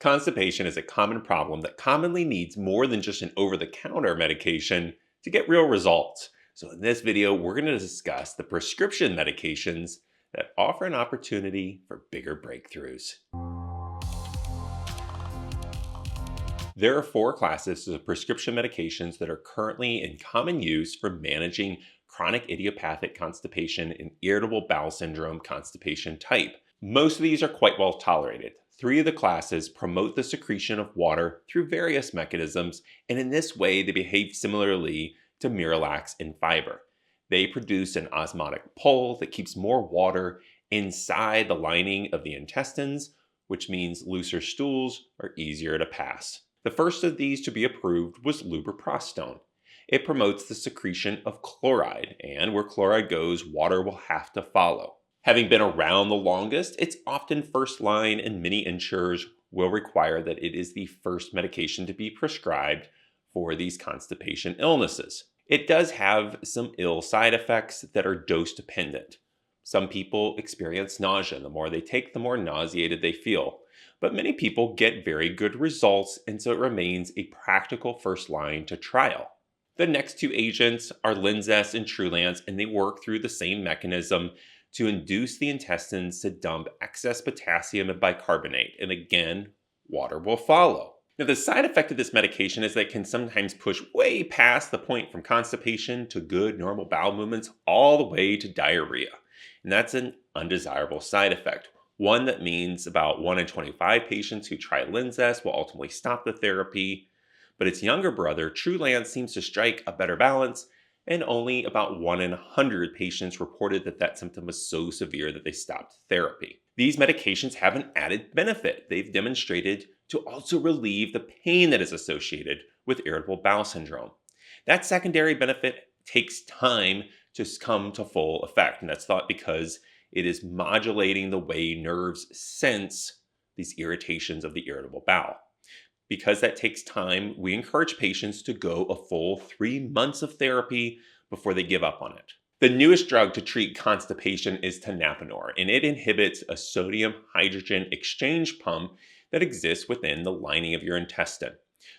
Constipation is a common problem that commonly needs more than just an over-the-counter medication to get real results. So in this video, we're going to discuss the prescription medications that offer an opportunity for bigger breakthroughs. There are four classes of prescription medications that are currently in common use for managing chronic idiopathic constipation and irritable bowel syndrome constipation type. Most of these are quite well tolerated. Three of the classes promote the secretion of water through various mechanisms, and in this way they behave similarly to Miralax and fiber. They produce an osmotic pull that keeps more water inside the lining of the intestines, which means looser stools are easier to pass. The first of these to be approved was lubiprostone. It promotes the secretion of chloride, and where chloride goes, water will have to follow. Having been around the longest, it's often first line, and many insurers will require that it is the first medication to be prescribed for these constipation illnesses. It does have some ill side effects that are dose dependent. Some people experience nausea. The more they take, the more nauseated they feel. But many people get very good results, and so it remains a practical first line to trial. The next two agents are Linzess and Trulance, and they work through the same mechanism to induce the intestines to dump excess potassium and bicarbonate, and again, water will follow. Now, the side effect of this medication is that it can sometimes push way past the point from constipation to good normal bowel movements all the way to diarrhea. And that's an undesirable side effect. One that means about 1 in 25 patients who try Linzess will ultimately stop the therapy. But its younger brother, Trulance, seems to strike a better balance, and only about 1 in 100 patients reported that that symptom was so severe that they stopped therapy. These medications have an added benefit. They've demonstrated to also relieve the pain that is associated with irritable bowel syndrome. That secondary benefit takes time to come to full effect, and that's thought because it is modulating the way nerves sense these irritations of the irritable bowel. Because that takes time, we encourage patients to go a full 3 months of therapy before they give up on it. The newest drug to treat constipation is tenapanor, and it inhibits a sodium-hydrogen exchange pump that exists within the lining of your intestine.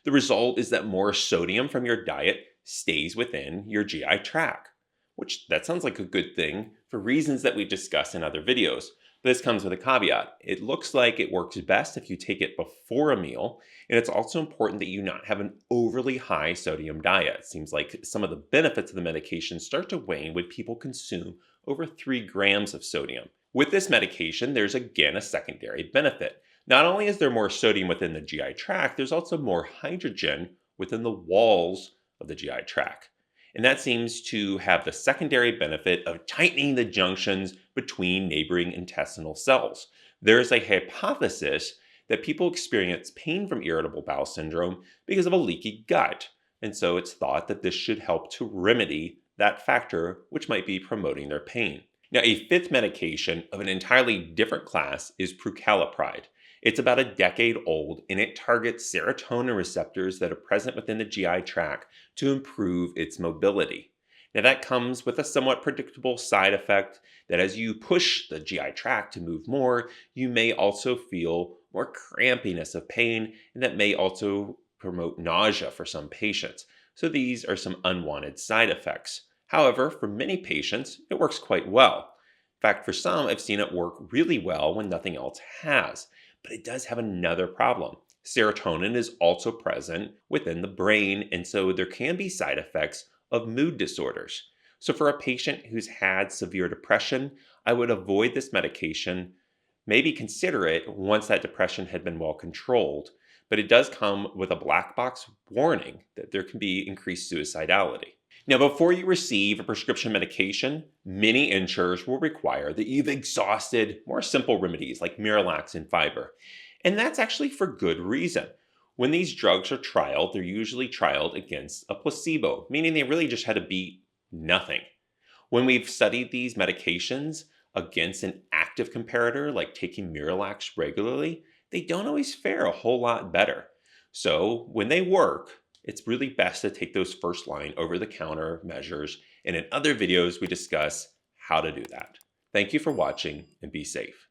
The result is that more sodium from your diet stays within your GI tract, which that sounds like a good thing for reasons that we've discussed in other videos. This comes with a caveat. It looks like it works best if you take it before a meal, and it's also important that you not have an overly high sodium diet. It seems like some of the benefits of the medication start to wane when people consume over 3 grams of sodium. With this medication, there's again a secondary benefit. Not only is there more sodium within the GI tract, there's also more hydrogen within the walls of the GI tract. And that seems to have the secondary benefit of tightening the junctions between neighboring intestinal cells. There's a hypothesis that people experience pain from irritable bowel syndrome because of a leaky gut. And so it's thought that this should help to remedy that factor, which might be promoting their pain. Now, a fifth medication of an entirely different class is prucalopride. It's about a decade old, and it targets serotonin receptors that are present within the GI tract to improve its mobility. Now, that comes with a somewhat predictable side effect that as you push the GI tract to move more, you may also feel more crampiness of pain, and that may also promote nausea for some patients. So these are some unwanted side effects. However, for many patients, it works quite well. In fact, for some, I've seen it work really well when nothing else has. But it does have another problem. Serotonin is also present within the brain, and so there can be side effects of mood disorders. So for a patient who's had severe depression, I would avoid this medication, maybe consider it once that depression had been well controlled. But it does come with a black box warning that there can be increased suicidality. Now, before you receive a prescription medication, many insurers will require that you've exhausted more simple remedies like Miralax and fiber. And that's actually for good reason. When these drugs are trialed, they're usually trialed against a placebo, meaning they really just had to beat nothing. When we've studied these medications against an active comparator, like taking Miralax regularly, they don't always fare a whole lot better. So when they work, it's really best to take those first line over-the-counter measures, and in other videos we discuss how to do that. Thank you for watching, and be safe.